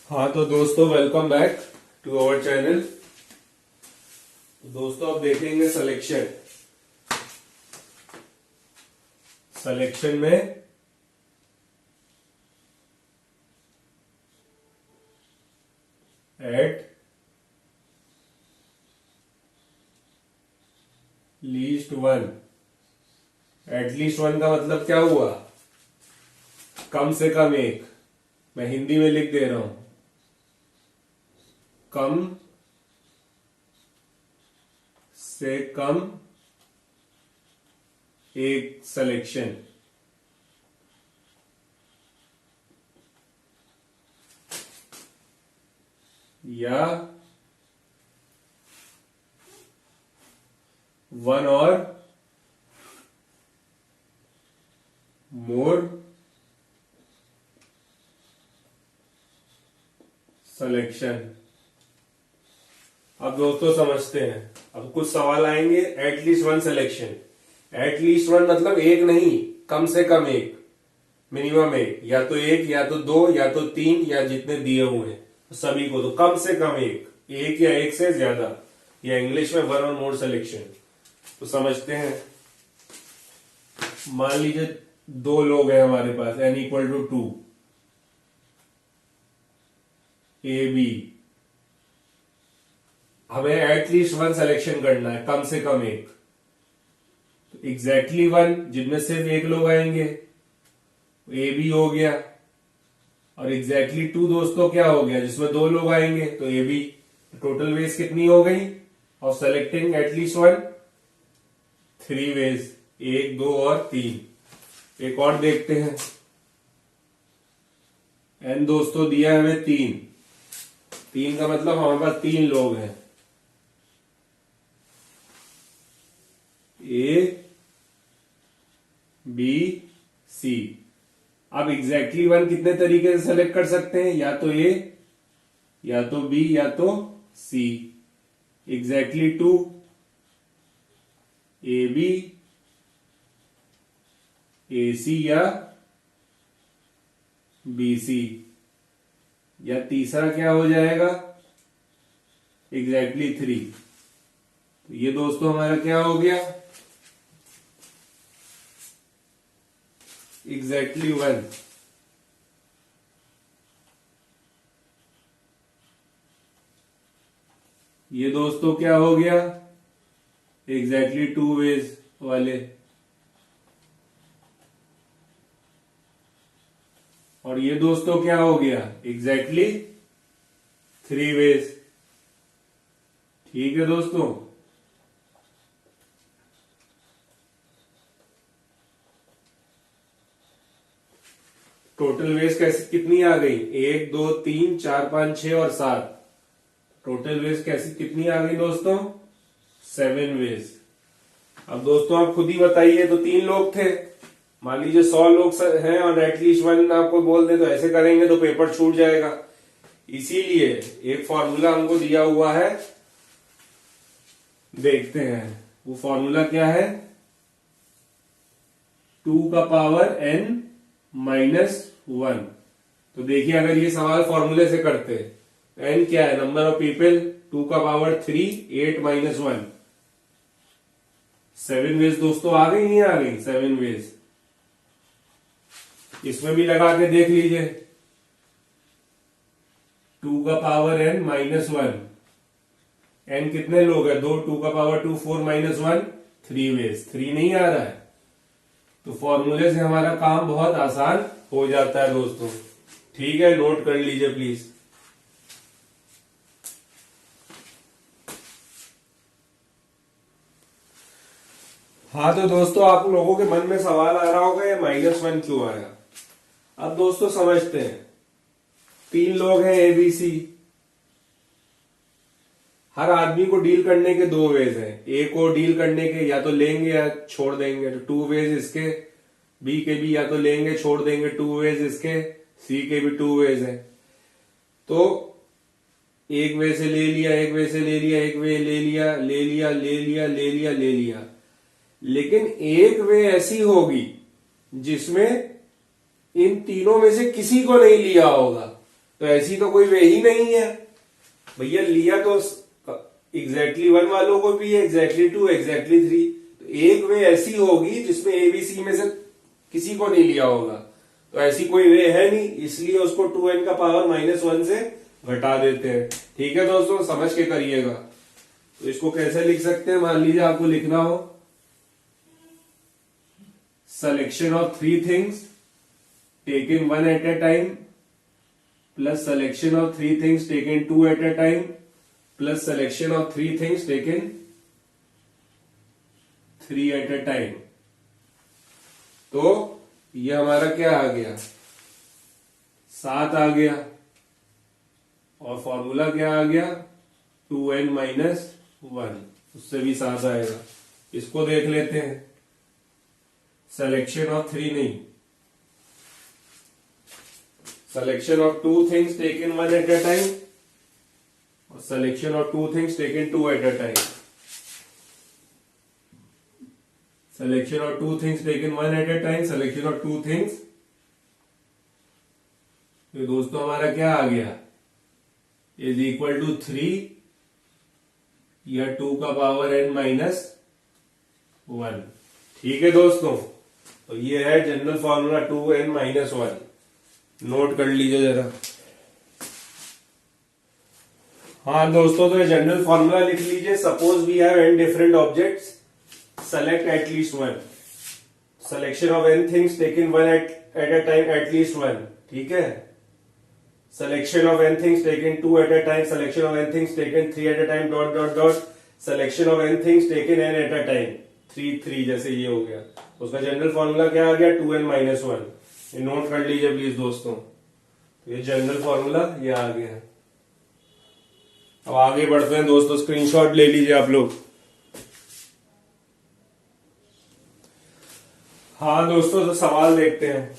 हाँ तो दोस्तों welcome back to our channel. दोस्तों अब देखेंगे सिलेक्शन में at least one. At least one का मतलब क्या हुआ? कम से कम एक। मैं हिंदी में लिख दे रहा हूं, कम से कम एक सिलेक्शन। या वन और मोर सिलेक्शन। अब दोस्तों समझते हैं। अब कुछ सवाल आएंगे। At least one selection. At least one मतलब एक नहीं, कम से कम एक, मिनिमम एक, या तो एक या तो दो या तो तीन या जितने दिए हुए हैं सभी को। तो कम से कम एक या एक से ज्यादा, या इंग्लिश में वन और मोर सिलेक्शन। तो समझते हैं। मान लीजिए दो लोग हैं हमारे पास, n equal to 2, a b. हमें एटलीस्ट वन सिलेक्शन करना है, कम से कम एक। तो एग्जैक्टली वन जिनमें सिर्फ एक लोग आएंगे, ए बी हो गया। और एग्जैक्टली टू दोस्तों क्या हो गया, जिसमें दो लोग आएंगे, तो ए बी। टोटल वेज कितनी हो गई of selecting at least one? 3 ways, 1, 2 और 3। एक और देखते हैं। एन दोस्तों दिया है हमें 3। 3 का मतलब हमारे पास 3 लोग हैं, ए बी सी। अब एग्जैक्टली वन कितने तरीके से सेलेक्ट कर सकते हैं? या तो ए, या तो बी, या तो सी। एग्जैक्टली टू, ए बी, ए सी या बी सी। या तीसरा क्या हो जाएगा? एग्जैक्टली 3। तो ये दोस्तों हमारा क्या हो गया? Exactly one. ये दोस्तों क्या हो गया? एग्जैक्टली 2 वेज वाले। और ये दोस्तों क्या हो गया? Exactly 3 ways. ठीक है दोस्तों। टोटल वेज कैसे कितनी आ गई? 1, 2, 3, 4, 5, 6 और 7। टोटल वेज कैसी कितनी आ गई दोस्तों? 7 वेज। अब दोस्तों आप खुद ही बताइए। तो 3 लोग थे, मान लीजिए 100 लोग हैं और एटलीस्ट वन आपको बोल दे, तो ऐसे करेंगे तो पेपर छूट जाएगा। इसीलिए एक फॉर्मूला हमको दिया हुआ है, देखते हैं वो फॉर्मूला क्या है। 2 का पावर n माइनस 1। तो देखिए अगर ये सवाल फॉर्मूले से करते, n क्या है? Number of people. 2 का पावर 3, 8 माइनस 1। 7 वेज दोस्तों आ गई, नहीं आ गई? 7 वेज। इसमें भी लगा के देख लीजिए। 2 का पावर n माइनस 1। n कितने लोग हैं? 2। 2 का पावर 2, 4 माइनस 1, 3 वेज। 3 नहीं आ रहा है। तो फॉर्मूले से हमारा काम बहुत आसान हो जाता है दोस्तों। ठीक है, नोट कर लीजिए प्लीज। हाँ तो दोस्तों आप लोगों के मन में सवाल आ रहा होगा ये -1 क्यों आया। अब दोस्तों समझते हैं। 3 लोग हैं ए बी सी। हर आदमी को डील करने के 2 वेज हैं। ए को डील करने के या तो लेंगे या छोड़ देंगे, तो 2 वेज इसके। बी के भी या तो लेंगे छोड़ देंगे, 2 वेज इसके। सी के भी 2 वेज हैं। तो एक वे से ले लिया, एक वे से ले लिया, एक वे ले लिया, ले लिया, ले लिया, ले लिया, ले लिया। लेकिन एक वे ऐसी होगी जिसमें इन तीनों में से किसी को नहीं लिया होगा। तो ऐसी तो कोई वे ही नहीं है भैया। लिया तो एग्जैक्टली वन वालों को भी है, एग्जैक्टली टू, एग्जैक्टली थ्री। तो एक वे ऐसी होगी जिसमें एबीसी में से किसी को नहीं लिया होगा, तो ऐसी कोई वे है नहीं, इसलिए उसको 2n का पावर -1 से घटा देते हैं। ठीक है दोस्तों, समझ के करिएगा। तो इसको कैसे लिख सकते हैं, मान लीजिए आपको लिखना हो selection of three things taken one at a time plus selection of three things taken two at a time plus selection of three things taken three at a time। तो ये हमारा क्या आ गया, 7 आ गया, और फॉर्मूला क्या आ गया 2n - 1, उससे भी 7 आएगा। इसको देख लेते हैं, selection of 3 नहीं, selection of 2 things taken one at a time और selection of 2 things taken 2 at a time। selection of 2 things taken one at a time, selection of 2 things, तो दोस्तों हमारा क्या आ गया, इज इक्वल टू 3 या 2 का power n -1। ठीक है दोस्तों, तो ये है जनरल फॉर्मूला 2n - 1, नोट कर लीजिए जरा। हाँ दोस्तों, तो ये जनरल फॉर्मूला लिख लीजिए। Suppose we have n different objects, select at least 1, selection of n things taken one at a time at least 1। ठीक है, selection of n things taken 2 at a time, selection of n things taken 3 at a time, dot dot dot, selection of n things taken n at a time, 3 जैसे ये हो गया। उसका general formula क्या आ गया 2n - 1। ये note कर लीजिए प्लीज दोस्तों, ये जनरल फॉर्मूला ये आ गया। अब आगे बढ़ते हैं दोस्तों, स्क्रीनशॉट ले लीजिए आप लोग। हाँ दोस्तों, तो सवाल देखते हैं।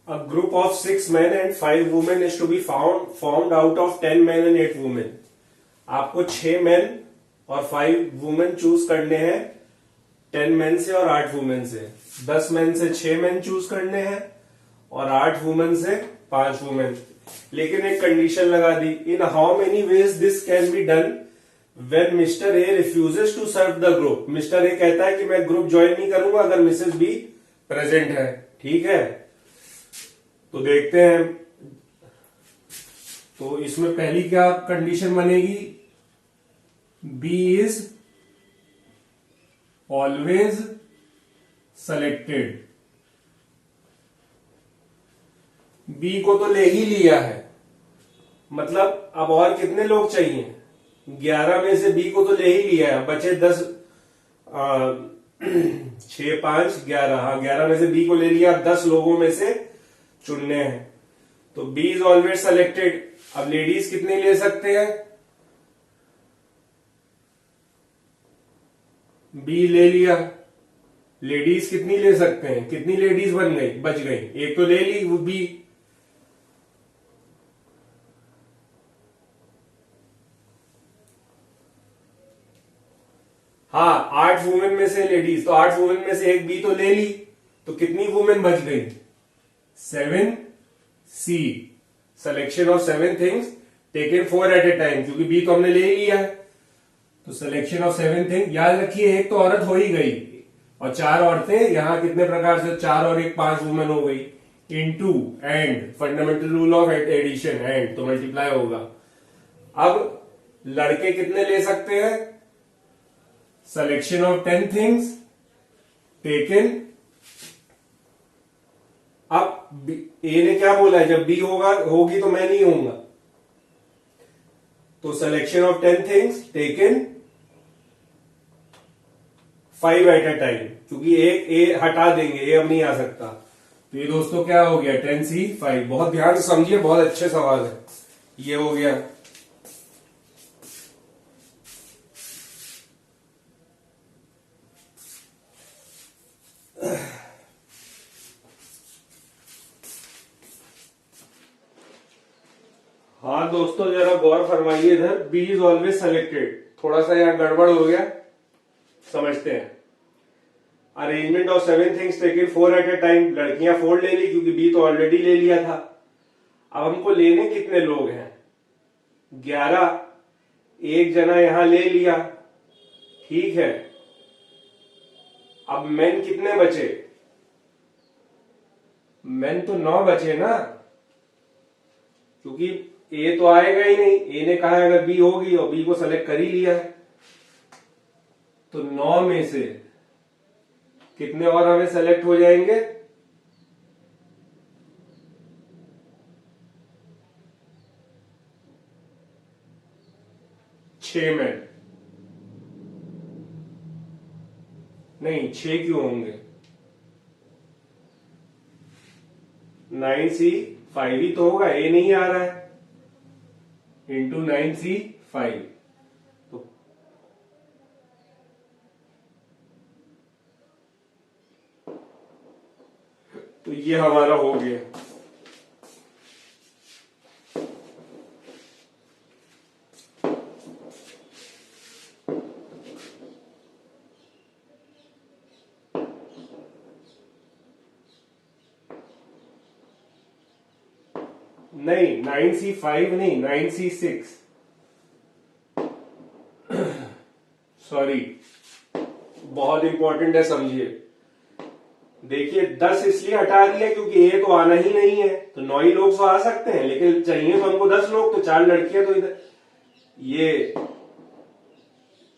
A group of 6 men and 5 women is to be formed out of 10 men and 8 women। आपको 6 men और 5 women चूज करने हैं 10 men से और 8 women से। 10 men से 6 men चूज करने हैं और 8 women से 5 women। लेकिन एक कंडीशन लगा दी, in how many ways this can be done when mister A refuses to serve the group. Mister A कहता है कि मैं ग्रुप ज्वाइन नहीं करूंगा अगर मिसेस बी प्रेजेंट है। ठीक है, तो देखते हैं। तो इसमें पहली क्या कंडीशन बनेगी, b is always selected. B को तो ले ही लिया है, मतलब अब और कितने लोग चाहिए, 11 में से बी को तो ले ही लिया है, बचे 10, 6 5 11। हाँ, 11 में से बी को ले लिया, 10 लोगों में से चुनने हैं। तो बी इज ऑलवेज सेलेक्टेड। अब लेडीज कितने ले सकते हैं, बी ले लिया, लेडीज कितनी ले सकते हैं, कितनी लेडीज बच गई, एक तो ले ली वो बी। हाँ, 8 वुमेन में से लेडीज, तो 8 वुमेन में से एक बी तो ले ली, तो कितनी वुमेन बच गई, 7 C. Selection of 7 things taken 4 at a time, क्योंकि बी तो हमने ले ही लिया है। तो सिलेक्शन ऑफ 7 थिंग, याद रखिए एक तो औरत हो ही गई और 4 औरतें, यहां कितने प्रकार से 4 और 1 5 वुमेन हो गई। Into and, fundamental rule of addition, and तो मल्टीप्लाई होगा। अब लड़के कितने ले सकते हैं, सिलेक्शन ऑफ 10 थिंग्स टेकन। अब ए ने क्या बोला है, जब बी होगी तो मैं नहीं होऊंगा, तो selection of 10 things taken 5 eight a time, क्योंकि एक ए हटा देंगे, ए अब नहीं आ सकता। तो ये दोस्तों क्या हो गया 10C 5। बहुत ध्यान से समझिए, बहुत अच्छे सवाल है। ये हो गया। हाँ दोस्तों, जरा गौर फरमाइए इधर, बी इज ऑलवेज सेलेक्टेड। थोड़ा सा यहां गड़बड़ हो गया, समझते हैं। Arrangement of 7 things taken 4 at a time, लड़कियां 4 ले ली क्योंकि बी तो ऑलरेडी ले लिया था। अब हमको लेने कितने लोग हैं? 11। एक जना यहां ले लिया, ठीक है। अब मेन कितने बचे? मेन तो 9 बचे ना, क्योंकि ए तो आएगा ही नहीं। ए ने कहा अगर बी होगी और बी को सेलेक्ट कर ही लिया है, तो 9 में से कितने और हमें सेलेक्ट हो जाएंगे? 6 में। नहीं, 6 क्यों होंगे? 9C5 ही तो होगा, ए नहीं आ रहा है। इंटू 9C5, तो ये हमारा हो गया। नहीं, 9C5 नहीं, 9C6, सॉरी, बहुत इंपॉर्टेंट है, समझिए। देखिए 10 इसलिए हटा दिया क्योंकि ए तो आना ही नहीं है, तो 9 ही लोग तो आ सकते हैं, लेकिन चाहिए तो हमको 10 लोग, तो 4 लड़कियां तो इधर, ये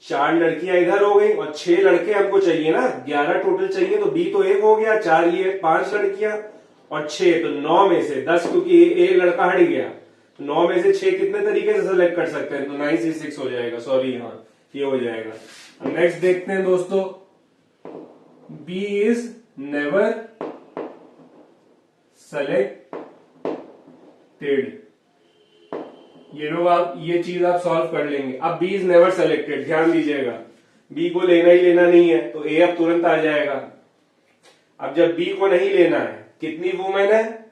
4 लड़कियां इधर हो गई और 6 लड़के हमको चाहिए ना, 11 टोटल चाहिए, तो बी तो 1 हो गया, 4 ये 5 लड़कियां और 6, तो 9 में से 10, क्योंकि ए लड़का हट गया, तो 9 में से 6 कितने तरीके से सेलेक्ट कर सकते हैं? तो 9C6 हो जाएगा, सॉरी, हाँ ये हो जाएगा। अब नेक्स्ट देखते हैं दोस्तों, बी इज नेवर सेलेक्टेड। ये लोग, आप ये चीज आप सॉल्व कर लेंगे। अब बी इज नेवर सेलेक्टेड, ध्यान दीजिएगा, बी को लेना ही लेना नहीं है, तो ए अब तुरंत आ जाएगा। अब जब बी को नहीं लेना है, कितनी वुमेन है?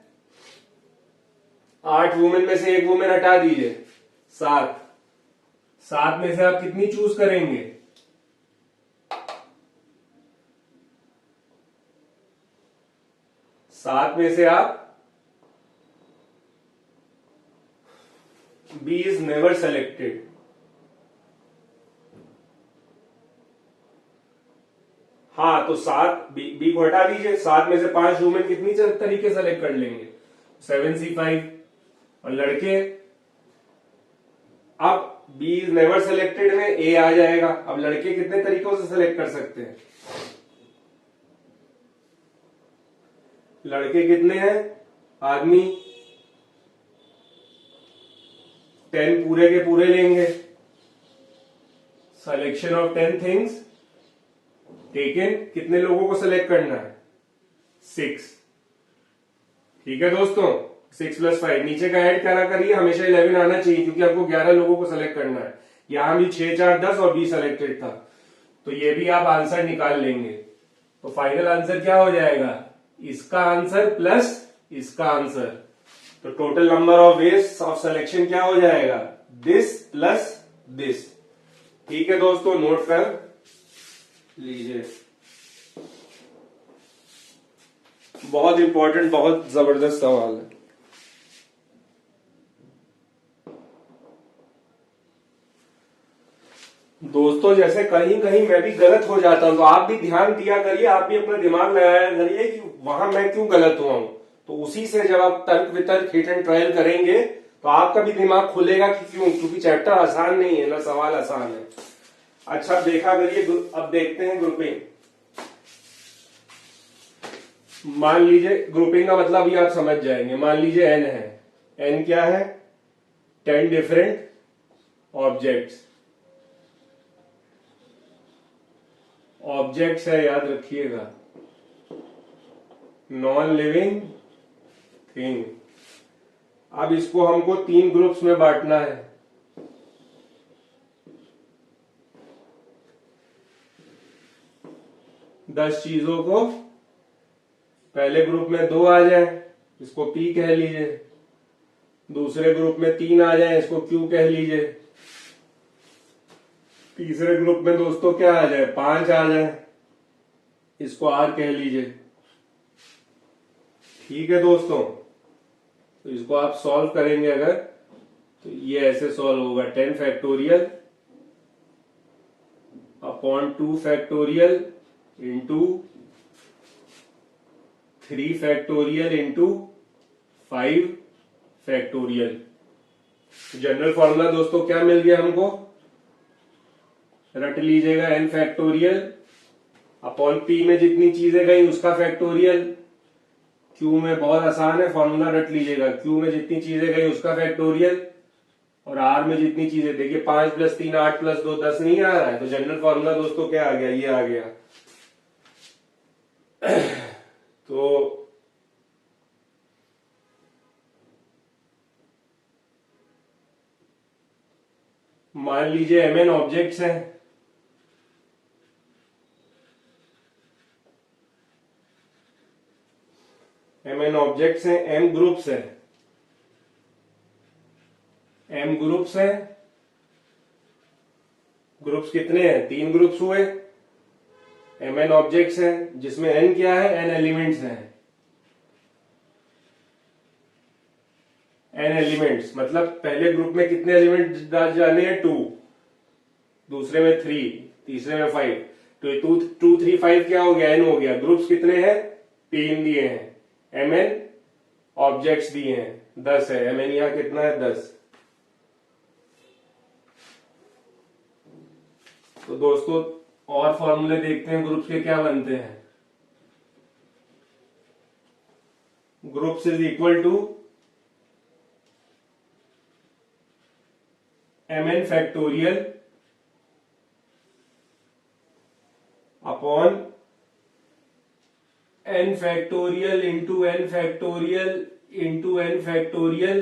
8 वुमेन में से 1 वुमेन हटा दीजिए, 7। 7 में से आप कितनी चूज करेंगे? 7 में से आप, बी इज नेवर सेलेक्टेड, हाँ, तो 7, बी को हटा दीजिए, 7 में से 5 वुमेन कितनी तरीके सेलेक्ट कर लेंगे? 7C5। और लड़के, अब बी इज नेवर सेलेक्टेड में ए आ जाएगा। अब लड़के कितने तरीकों से सेलेक्ट कर सकते हैं? लड़के कितने हैं आदमी? 10 पूरे के पूरे लेंगे। सिलेक्शन ऑफ 10 थिंग्स टेकन, कितने लोगों को सेलेक्ट करना है? 6। ठीक है दोस्तों, 6 + 5, नीचे का ऐड करा करिए, हमेशा 11 आना चाहिए, क्योंकि आपको 11 लोगों को सेलेक्ट करना है। यहां भी 6, 4, 10 और बी सेलेक्टेड था, तो ये भी आप आंसर निकाल लेंगे। तो फाइनल आंसर क्या हो जाएगा? इसका आंसर प्लस इसका आंसर, तो total number of ways of selection क्या हो जाएगा? This plus this. ठीक है दोस्तों, नोट कर लीजिए, बहुत इंपॉर्टेंट, बहुत जबरदस्त सवाल है। दोस्तों जैसे कहीं कहीं मैं भी गलत हो जाता हूं, तो आप भी ध्यान दिया करिए, आप भी अपना दिमाग लगाया करिए कि वहां मैं क्यों गलत हुआ हूं। तो उसी से जब आप तर्क वितर्क हिट एंड ट्रायल करेंगे तो आपका भी दिमाग खुलेगा कि क्यों, क्योंकि चैप्टर आसान नहीं है ना, सवाल आसान है। अच्छा देखा करिए, अब देखते हैं ग्रुपिंग। मान लीजिए, ग्रुपिंग का मतलब भी आप समझ जाएंगे। मान लीजिए एन है, एन क्या है? 10 डिफरेंट ऑब्जेक्ट्स। ऑब्जेक्ट्स है, याद रखिएगा, नॉन लिविंग थिंग। अब इसको हमको 3 ग्रुप्स में बांटना है। दस चीजों को, पहले ग्रुप में 2 आ जाए, इसको पी कह लीजिए। दूसरे ग्रुप में 3 आ जाए, इसको क्यू कह लीजिए। तीसरे ग्रुप में दोस्तों क्या आ जाए? 5 आ जाए, इसको आर कह लीजिए। ठीक है दोस्तों, तो इसको आप सॉल्व करेंगे अगर, तो ये ऐसे सॉल्व होगा 10 factorial upon 2 factorial into 3 factorial into 5 factorial. General formula दोस्तों क्या मिल गया हमको, रट लीजिएगा n फैक्टोरियल अपॉन p में जितनी चीजें गई उसका फैक्टोरियल, q में बहुत आसान है फॉर्मूला रट लीजिएगा, q में जितनी चीजें गई उसका फैक्टोरियल, और r में जितनी चीजें, देखिए 5 + 3 8 + 2 10 नहीं आ रहा है, तो जनरल फॉर्मूला दोस्तों क्या आ गया, ये आ गया। तो मान लीजिए mn ऑब्जेक्ट्स हैं, mn ऑब्जेक्ट्स हैं, m ग्रुप्स हैं, m ग्रुप्स हैं, ग्रुप्स कितने हैं, 3 ग्रुप्स हुए, mn ऑब्जेक्ट्स हैं जिसमें n क्या है, n एलिमेंट्स हैं, n एलिमेंट्स मतलब पहले ग्रुप में कितने एलिमेंट जाने हैं, 2, दूसरे में 3, तीसरे में 5, तो ये 2 2 3 5 क्या हो गया, n हो गया। ग्रुप्स कितने हैं, 3 दिए हैं, mn ऑब्जेक्ट्स दिए हैं 10 है, mn यहां कितना है, 10। तो दोस्तों और फॉर्मूले देखते हैं ग्रुप्स के क्या बनते हैं। Groups is equal to mn factorial upon n factorial into n factorial into n factorial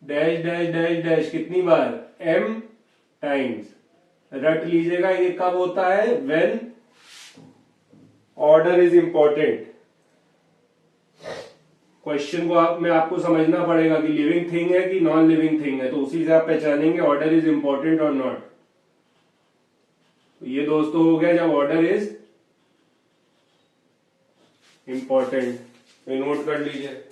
dash dash dash dash, कितनी बार, m टाइम्स। रट लीजिएगा ये कब होता है, when order is important. Question को में आपको समझना पड़ेगा कि लिविंग थिंग है कि नॉन लिविंग थिंग है, तो उसी से आप पहचानेंगे ऑर्डर इज इंपॉर्टेंट और नॉट। तो ये दोस्तों हो गया जब ऑर्डर इज इंपॉर्टेंट, तो नोट कर लीजिए।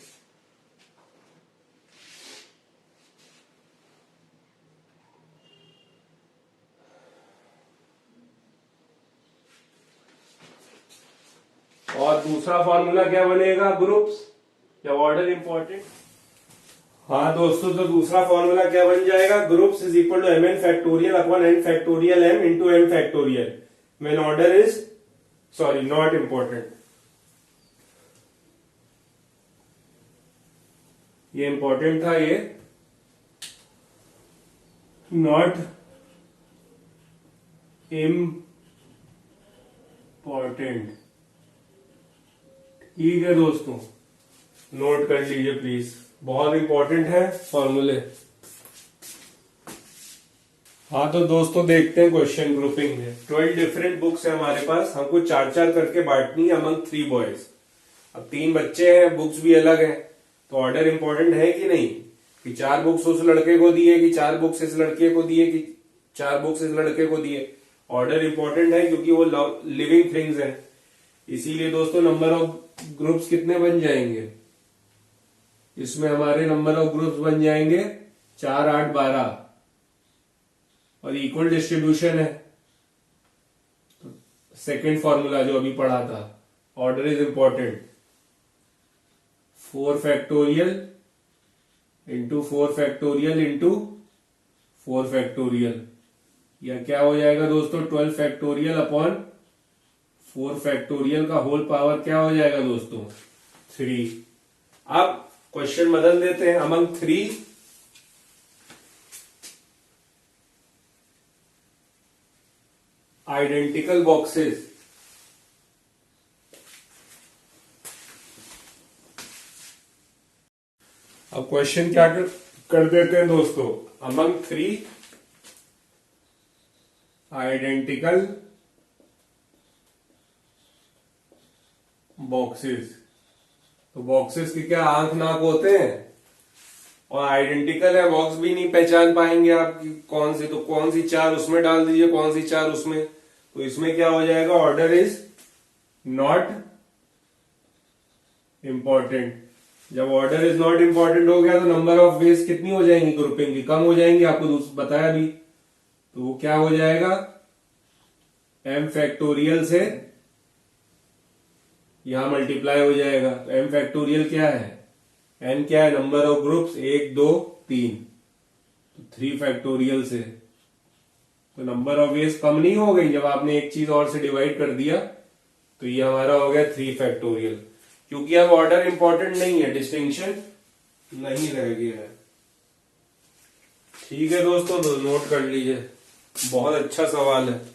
और दूसरा फॉर्मूला क्या बनेगा, ग्रुप्स जब ऑर्डर इंपॉर्टेंट। हाँ दोस्तों, तो दूसरा फॉर्मूला क्या बन जाएगा, groups is equal to mn factorial upon n factorial m into m factorial when order is not important. ये इंपॉर्टेंट था, ये नॉट इम्पॉर्टेंट। ठीक है दोस्तों, नोट कर लीजिए प्लीज, बहुत इंपॉर्टेंट है फॉर्मूले। हाँ तो दोस्तों देखते हैं क्वेश्चन ग्रुपिंग में। 12 डिफरेंट बुक्स है हमारे पास, हमको 4-4 करके बांटनी है अमंग 3 बॉयज। अब 3 बच्चे हैं, बुक्स भी अलग हैं, तो ऑर्डर इंपॉर्टेंट है कि नहीं, कि 4 बुक्स उस लड़के को दिए, कि 4 बुक्स इस लड़के को दिए, कि 4 बुक्स इस लड़के को दिए। ऑर्डर इंपॉर्टेंट है क्योंकि वो लिविंग थिंग्स हैं। इसीलिए दोस्तों नंबर ऑफ ग्रुप्स कितने बन जाएंगे, इसमें हमारे नंबर ऑफ ग्रुप्स बन जाएंगे 4 8 12, और इक्वल डिस्ट्रीब्यूशन है। तो सेकेंड फॉर्मूला जो अभी पढ़ा था, order is important, 4 factorial into 4 factorial into 4 factorial, या क्या हो जाएगा दोस्तों, 12 फैक्टोरियल अपॉन 4 फैक्टोरियल का होल पावर क्या हो जाएगा दोस्तों, 3। अब क्वेश्चन बदल देते हैं, अमंग 3 आइडेंटिकल बॉक्सेस। अब क्वेश्चन क्या कर देते हैं दोस्तों, अमंग 3 आइडेंटिकल बॉक्सेस। तो बॉक्सेस की क्या आंख नाक होते हैं, और आइडेंटिकल है, बॉक्स भी नहीं पहचान पाएंगे आप कौन सी, तो कौन सी 4 उसमें डाल दीजिए, कौन सी 4 उसमें, तो इसमें क्या हो जाएगा, ऑर्डर इज नॉट इंपॉर्टेंट। जब ऑर्डर इज नॉट इंपॉर्टेंट हो गया तो नंबर ऑफ वेज कितनी हो जाएंगी ग्रुपिंग की, कम हो जाएंगी, आपको बताया भी। तो वो क्या हो जाएगा, m फैक्टोरियल से यहां मल्टीप्लाई हो जाएगा। तो m फैक्टोरियल क्या है, n क्या है, नंबर ऑफ ग्रुप्स 1 2 3, तो 3 फैक्टोरियल से। तो नंबर ऑफ वेज कम नहीं हो गई जब आपने एक चीज और से डिवाइड कर दिया। तो ये हमारा हो गया 3 फैक्टोरियल, क्योंकि अब ऑर्डर इंपॉर्टेंट नहीं है, डिस्टिंक्शन नहीं रह गया है। ठीक है दोस्तों, तो नोट कर लीजिए, बहुत अच्छा सवाल है।